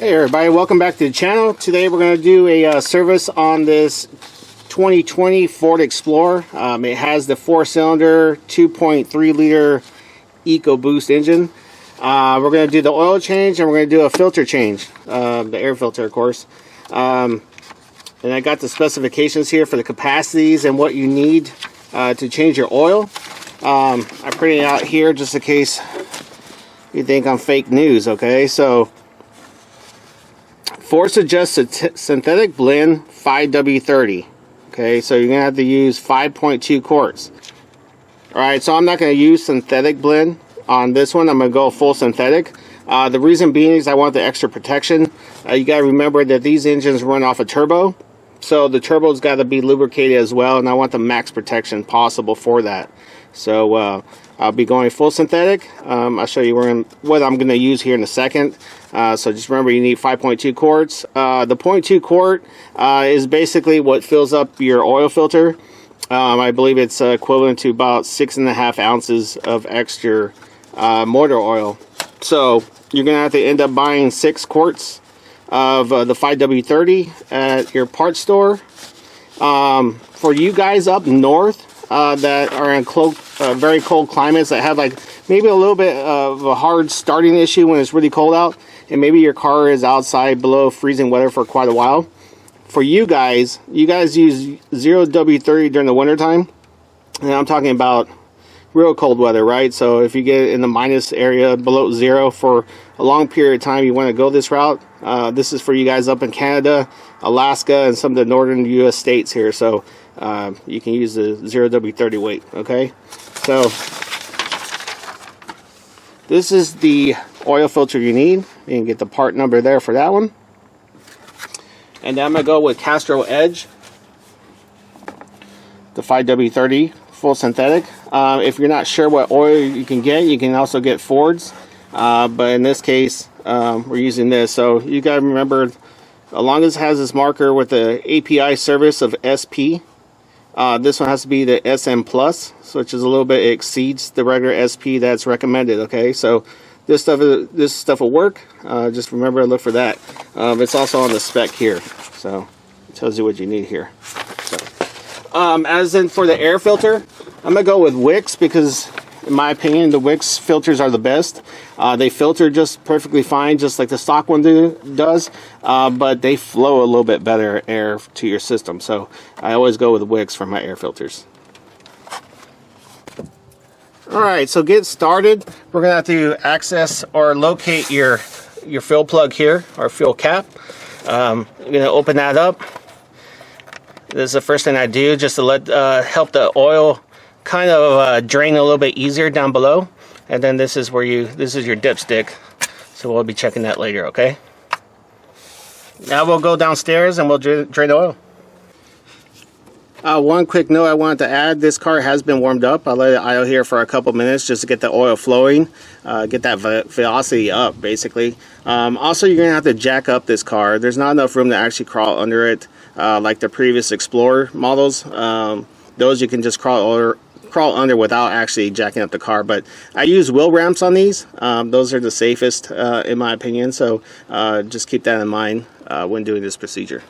Hey everybody, welcome back to the channel. Today we're going to do a service on this 2020 Ford Explorer. It has the 4-cylinder 2.3 liter EcoBoost engine. We're going to do the oil change and we're going to do a filter change, the air filter of course. And I got the specifications here for the capacities and what you need to change your oil. I printed it out here just in case you think I'm fake news, okay? So Ford suggests a synthetic blend 5W30. Okay, so you're gonna have to use 5.2 quarts. Alright, so I'm not gonna use synthetic blend on this one. I'm gonna go full synthetic. The reason being is I want the extra protection. You gotta remember that these engines run off a turbo, so the turbo's got to be lubricated as well, and I want the max protection possible for that. So I'll be going full synthetic. I'll show you what I'm going to use here in a second. So just remember, you need 5.2 quarts. The 0.2 quart is basically what fills up your oil filter. I believe it's equivalent to about 6.5 ounces of extra motor oil. So you're going to have to end up buying 6 quarts of the 5W30 at your parts store. For you guys up north that are in very cold climates that have like maybe a little bit of a hard starting issue when it's really cold out, and maybe your car is outside below freezing weather for quite a while. For you guys use 0W30 during the winter time, and I'm talking about real cold weather, right? So if you get in the minus area below zero for a long period of time, you want to go this route. This is for you guys up in Canada, Alaska, and some of the northern US states here. So you can use the 0W30 weight, okay? So this is the oil filter you need. You can get the part number there for that one. And then I'm going to go with Castro Edge, the 5W30 full synthetic. If you're not sure what oil you can also get Ford's. But in this case, we're using this. So you got to remember, as long as it has this marker with the API service of SP, this one has to be the SM Plus, which is a little bit, it exceeds the regular SP that's recommended. Okay, so this stuff will work. Just remember to look for that. It's also on the spec here, so it tells you what you need here. So, as in for the air filter, I'm gonna go with WIX because, in my opinion, the WIX filters are the best. They filter just perfectly fine, just like the stock one does, but they flow a little bit better air to your system. So I always go with WIX for my air filters. Alright, so get started. We're going to have to access or locate your fuel plug here, or fuel cap. I'm going to open that up. This is the first thing I do, just to help the oil kind of drain a little bit easier down below. And then this is this is your dipstick, so we'll be checking that later. Okay, now we'll go downstairs and we'll drain the oil. One quick note I wanted to add: this car has been warmed up. I let it idle here for a couple minutes just to get the oil flowing, get that velocity up basically. Also, you're gonna have to jack up this car. There's not enough room to actually crawl under it like the previous Explorer models. Those you can just crawl under without actually jacking up the car, but I use wheel ramps on these. Those are the safest in my opinion, so just keep that in mind when doing this procedure.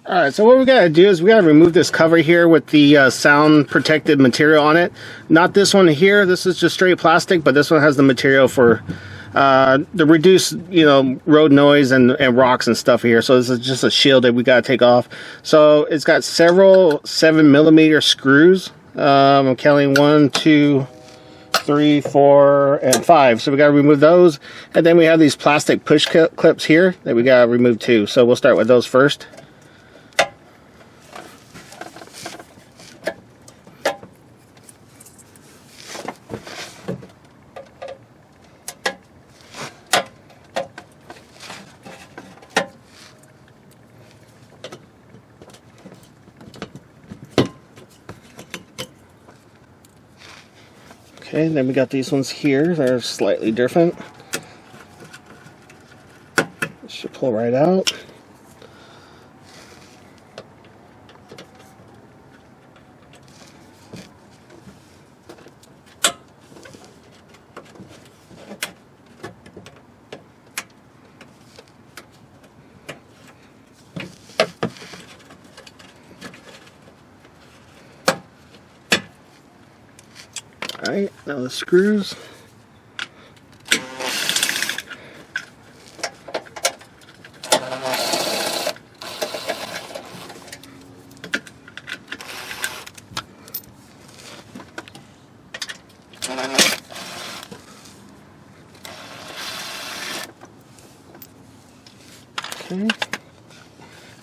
Alright, so what we gotta do is we gotta remove this cover here with the sound protected material on it. Not this one here, this is just straight plastic, but this one has the material for the reduced, road noise and rocks and stuff here. So this is just a shield that we gotta take off. So it's got several 7mm screws. I'm counting 1, 2, 3, 4, and 5. So we gotta remove those, and then we have these plastic push clips here that we gotta remove too. So we'll start with those first. Okay, then we got these ones here. They're slightly different. Should pull right out. Now the screws. Okay.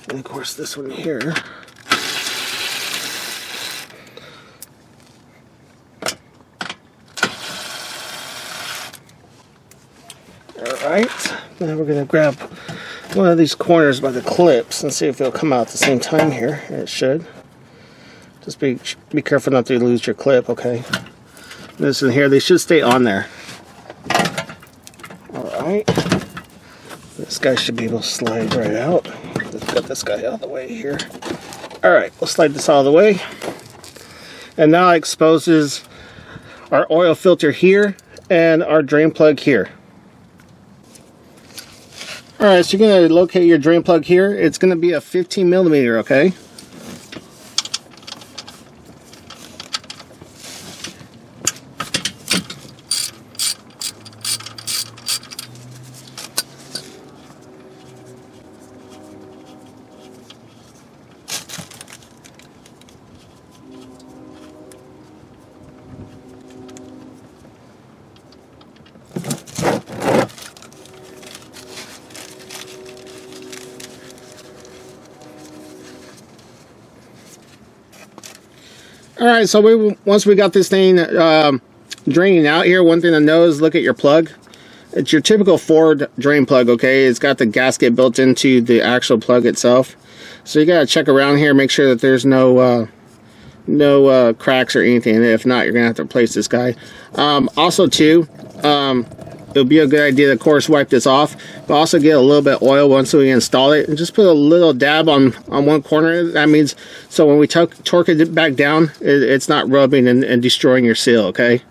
And of course this one here. Alright, now we're going to grab one of these corners by the clips and see if it'll come out at the same time here. It should. Just be careful not to lose your clip, okay? This in here, they should stay on there. Alright. This guy should be able to slide right out. Let's get this guy out of the way here. Alright, we'll slide this out of the way. And now it exposes our oil filter here and our drain plug here. Alright, so you're going to locate your drain plug here. It's going to be a 15 millimeter, okay? Alright, so once we got this thing draining out here, one thing to know is look at your plug. It's your typical Ford drain plug, okay? It's got the gasket built into the actual plug itself. So you gotta check around here, make sure that there's no cracks or anything. If not, you're gonna have to replace this guy. Also too, it'll be a good idea to, of course, wipe this off, but also get a little bit of oil once we install it, and just put a little dab on one corner. That means, so when we torque it back down, it's not rubbing and destroying your seal, okay?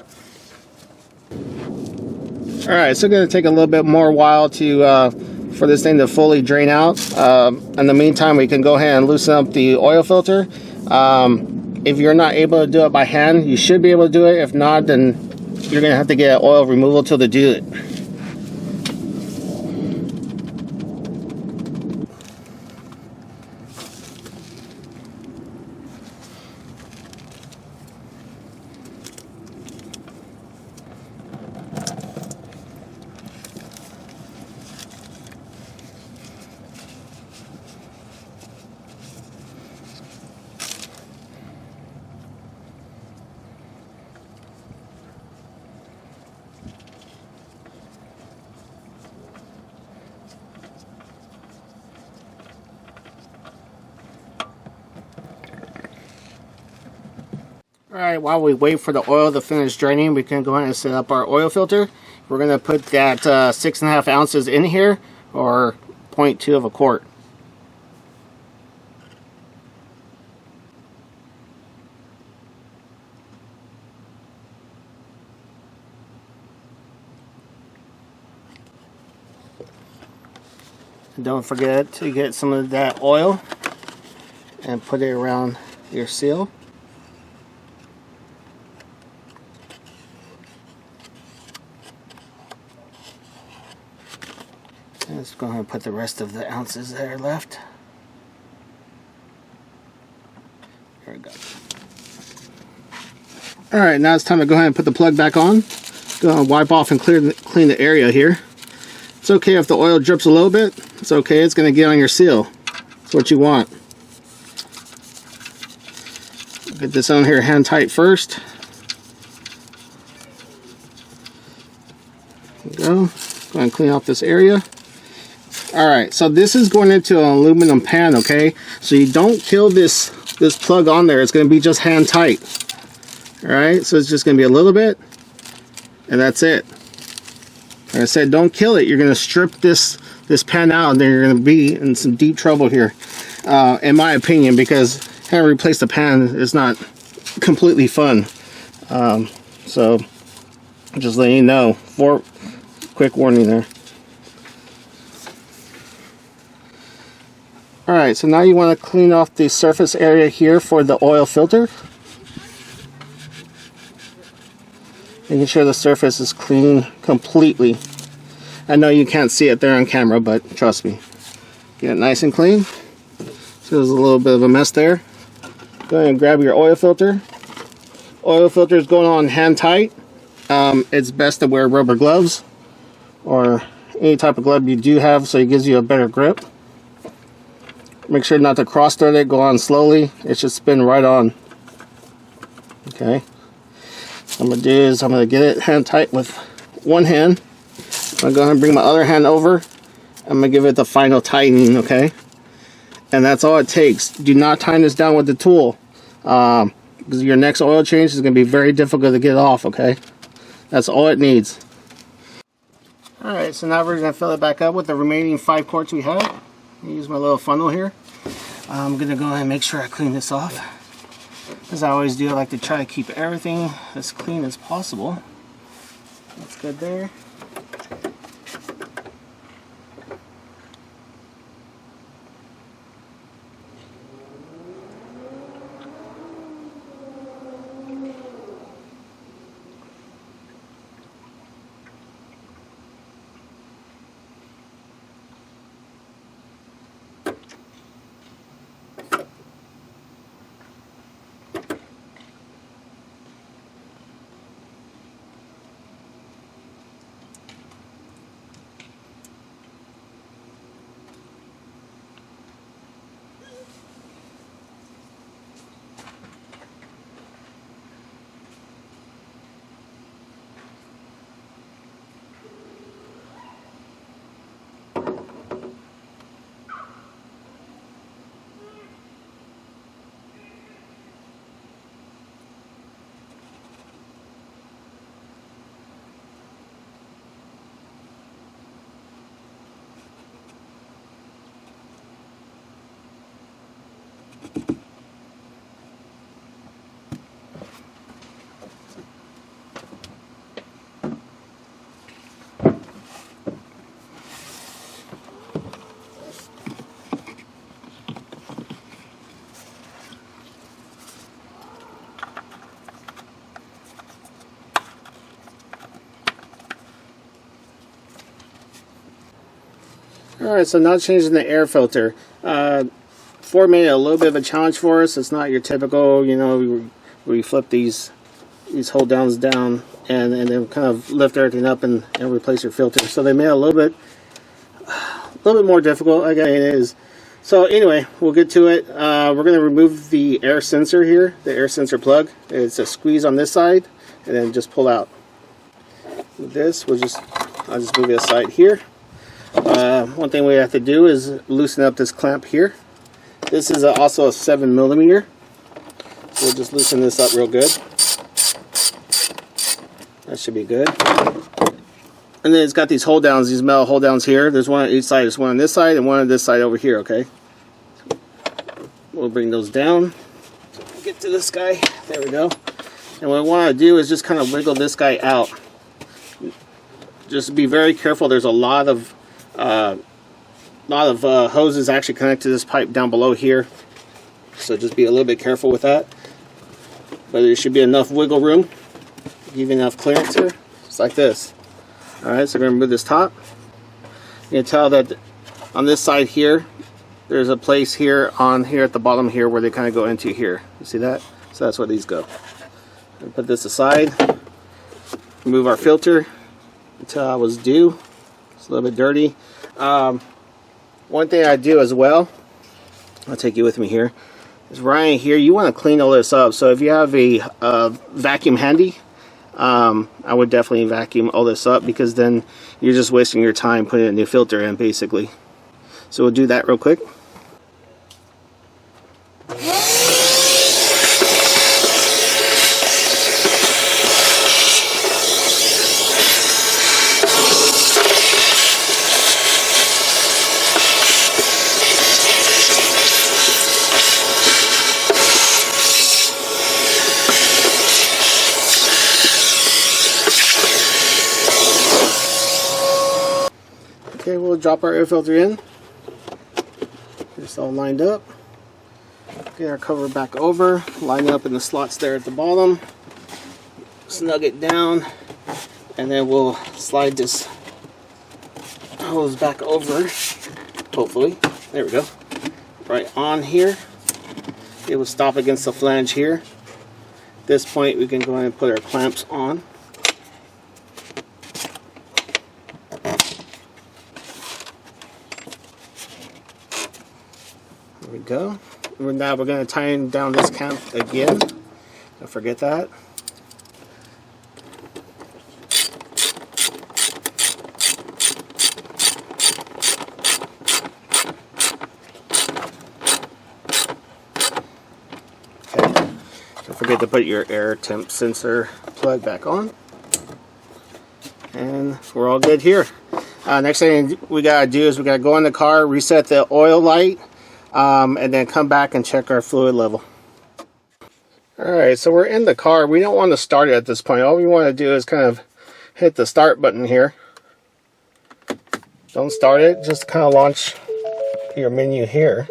Alright, so it's going to take a little bit more while to for this thing to fully drain out. In the meantime, we can go ahead and loosen up the oil filter. If you're not able to do it by hand, you should be able to do it. If not, then you're going to have to get an oil removal tool to do it. Alright, while we wait for the oil to finish draining, we can go ahead and set up our oil filter. We're going to put that 6.5 ounces in here, or 0.2 of a quart. And don't forget to get some of that oil and put it around your seal. Let's go ahead and put the rest of the ounces that are left. There we go. Alright, now it's time to go ahead and put the plug back on. Go ahead and wipe off and clean the area here. It's okay if the oil drips a little bit. It's okay, it's going to get on your seal. That's what you want. Get this on here hand tight first. There we go. Go ahead and clean off this area. Alright, so this is going into an aluminum pan, okay? So you don't kill this plug on there. It's going to be just hand tight. Alright, so it's just going to be a little bit, and that's it. Like I said, don't kill it. You're going to strip this pan out, and then you're going to be in some deep trouble here, in my opinion, because having to replace the pan is not completely fun. So, just letting you know, quick warning there. Alright, so now you want to clean off the surface area here for the oil filter. Making sure the surface is clean completely. I know you can't see it there on camera, but trust me. Get it nice and clean. So there's a little bit of a mess there. Go ahead and grab your oil filter. Oil filter is going on hand tight. It's best to wear rubber gloves or any type of glove you do have, so it gives you a better grip. Make sure not to cross thread it. Go on slowly. It should spin right on. Okay. What I'm going to do is I'm going to get it hand tight with one hand. I'm going to go ahead and bring my other hand over. I'm going to give it the final tightening, okay? And that's all it takes. Do not tighten this down with the tool. Because your next oil change is going to be very difficult to get off, okay? That's all it needs. Alright, so now we're going to fill it back up with the remaining 5 quarts we have. Use my little funnel here. I'm going to go ahead and make sure I clean this off. As I always do, I like to try to keep everything as clean as possible. That's good there. Alright, so now changing the air filter. Ford made it a little bit of a challenge for us. It's not your typical, you know, where you flip these hold downs down and then kind of lift everything up and replace your filter. So they made it a little bit more difficult. I guess it is. So anyway, we'll get to it. We're going to remove the air sensor here, the air sensor plug. It's a squeeze on this side and then just pull out. With this, I'll just move it aside here. One thing we have to do is loosen up this clamp here. This is also a 7mm. So we'll just loosen this up real good. That should be good. And then it's got these hold downs, these metal hold downs here. There's one on each side. There's one on this side and one on this side over here, okay? We'll bring those down. Get to this guy. There we go. And what I want to do is just kind of wiggle this guy out. Just be very careful. There's a lot of hoses actually connect to this pipe down below here, so just be a little bit careful with that. But there should be enough wiggle room, give you enough clearance here, just like this. Alright, so we're going to remove this top. You can tell that on this side here, there's a place here at the bottom here where they kind of go into here. You see that? So that's where these go. Put this aside, remove our filter until I was due. It's a little bit dirty. One thing I do as well, I'll take you with me here, is right here, you want to clean all this up. So if you have a vacuum handy, I would definitely vacuum all this up, because then you're just wasting your time putting a new filter in, basically. So we'll do that real quick. Okay, we'll drop our air filter in. Get this all lined up. Get our cover back over. Line it up in the slots there at the bottom. snug it down, and then we'll slide this hose back over, hopefully. There we go. Right on here. It will stop against the flange here. At this point, we can go ahead and put our clamps on. There we go. Now we're going to tighten down this clamp again. Don't forget that. Don't forget to put your air temp sensor plug back on. And we're all good here. Next thing we gotta do is we gotta go in the car, reset the oil light, and then come back and check our fluid level. Alright, so we're in the car. We don't want to start it at this point. All we want to do is kind of hit the start button here. Don't start it, just kind of launch your menu here.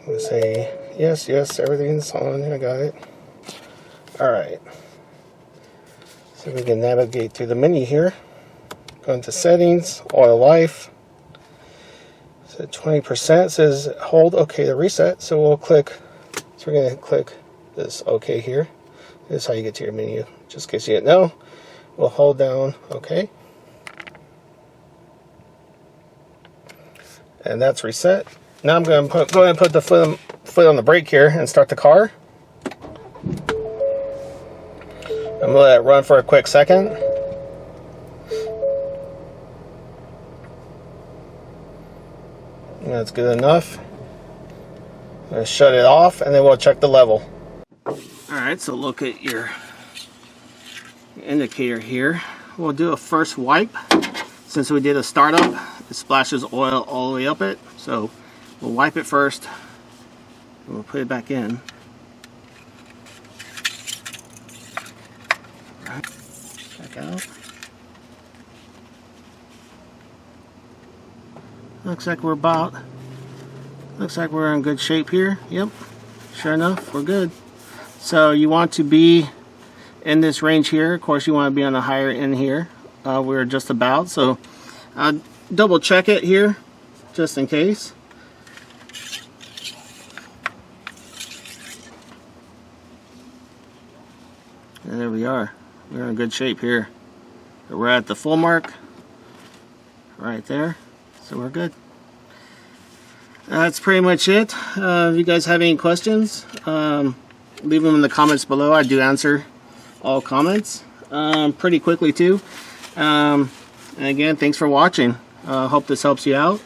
We'll say yes, yes, everything's on. I got it. Alright. So we can navigate through the menu here. Go into settings, oil life. So 20% says hold OK to reset. So we'll click. So we're going to click this OK here. This is how you get to your menu. Just in case you didn't know, we'll hold down OK. And that's reset. Now I'm going to go ahead and put the foot on the brake here and start the car. I'm going to let it run for a quick second. That's good enough. I'm going to shut it off and then we'll check the level. Alright, so look at your indicator here. We'll do a first wipe. Since we did a startup, it splashes oil all the way up it. So we'll wipe it first. And we'll put it back in. Right. Back out. Looks like we're in good shape here. Yep, sure enough, we're good. So you want to be in this range here. Of course, you want to be on the higher end here. We're just about. So double check it here, just in case. And there we are. We're in good shape here. We're at the full mark right there. So we're good. That's pretty much it. If you guys have any questions, leave them in the comments below. I do answer all comments pretty quickly too. And again, thanks for watching. Hope this helps you out.